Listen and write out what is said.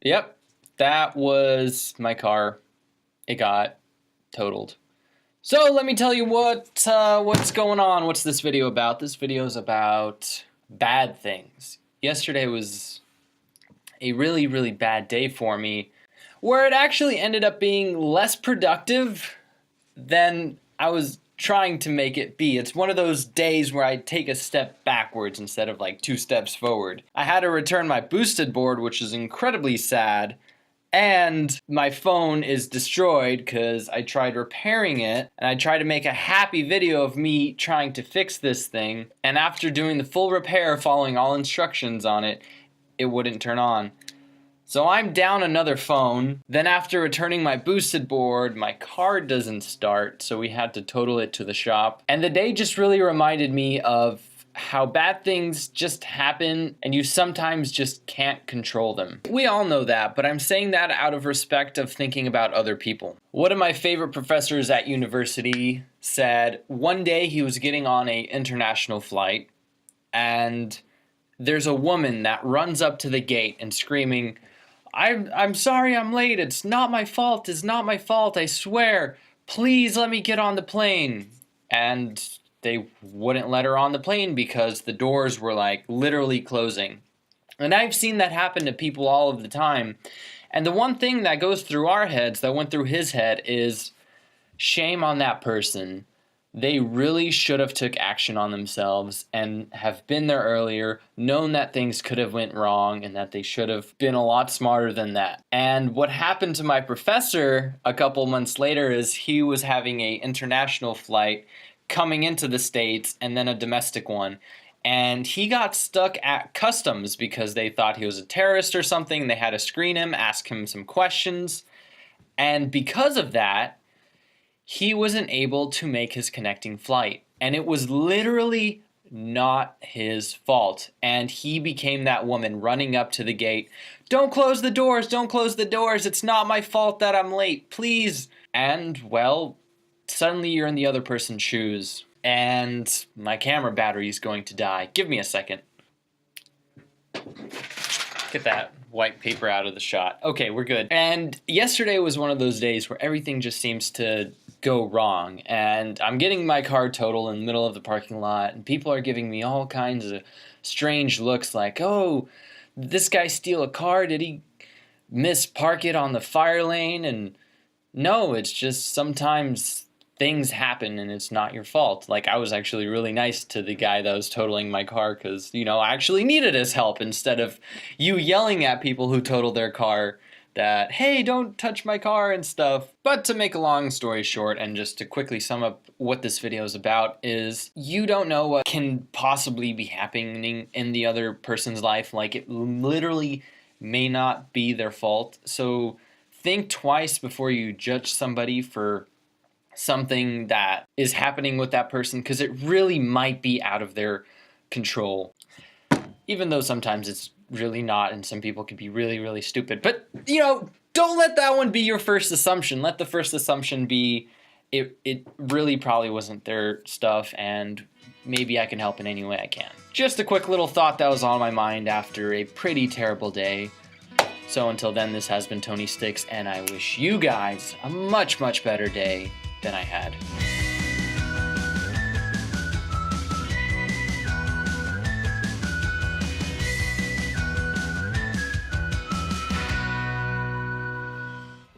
Yep, that was my car. It got totaled. So let me tell you what's going on. What's this video about? This video is about bad things. Yesterday was a really, really bad day for me, where it actually ended up being less productive than I was trying to make it be. It's one of those days where I take a step backwards instead of like 2 steps forward. I had to return my boosted board, which is incredibly sad, and my phone is destroyed because I tried repairing it, and I tried to make a happy video of me trying to fix this thing, and after doing the full repair, following all instructions on it, it wouldn't turn on. So I'm down another phone. Then after returning my boosted board, my car doesn't start, so we had to total it to the shop. And the day just really reminded me of how bad things just happen and you sometimes just can't control them. We all know that, but I'm saying that out of respect of thinking about other people. One of my favorite professors at university said one day he was getting on an international flight and there's a woman that runs up to the gate and screaming, I'm sorry I'm late, it's not my fault, I swear, please let me get on the plane. And they wouldn't let her on the plane because the doors were like literally closing. And I've seen that happen to people all of the time. And the one thing that goes through our heads, that went through his head, is shame on that person. They really should have took action on themselves and have been there earlier, known that things could have went wrong and that they should have been a lot smarter than that. And what happened to my professor a couple months later is he was having an international flight coming into the States and then a domestic one. And he got stuck at customs because they thought he was a terrorist or something. They had to screen him, ask him some questions. And because of that, he wasn't able to make his connecting flight. And it was literally not his fault. And he became that woman running up to the gate. Don't close the doors, don't close the doors. It's not my fault that I'm late, please. And well, suddenly you're in the other person's shoes. And my camera battery is going to die. Give me a second. Get that white paper out of the shot. Okay, we're good. And yesterday was one of those days where everything just seems to go wrong, and I'm getting my car totaled in the middle of the parking lot, and people are giving me all kinds of strange looks like, oh, did this guy steal a car? Did he mispark it on the fire lane? And no, it's just sometimes things happen and it's not your fault. Like, I was actually really nice to the guy that was totaling my car because, you know, I actually needed his help instead of you yelling at people who total their car that, hey, don't touch my car and stuff. But to make a long story short, and just to quickly sum up what this video is about, is you don't know what can possibly be happening in the other person's life. Like, it literally may not be their fault. So think twice before you judge somebody for something that is happening with that person, because it really might be out of their control. Even though sometimes it's really not, and some people can be really, really stupid. But, you know, don't let that one be your first assumption. Let the first assumption be it really probably wasn't their stuff, and maybe I can help in any way I can. Just a quick little thought that was on my mind after a pretty terrible day. So until then, this has been Tony Sticks, and I wish you guys a much, much better day than I had.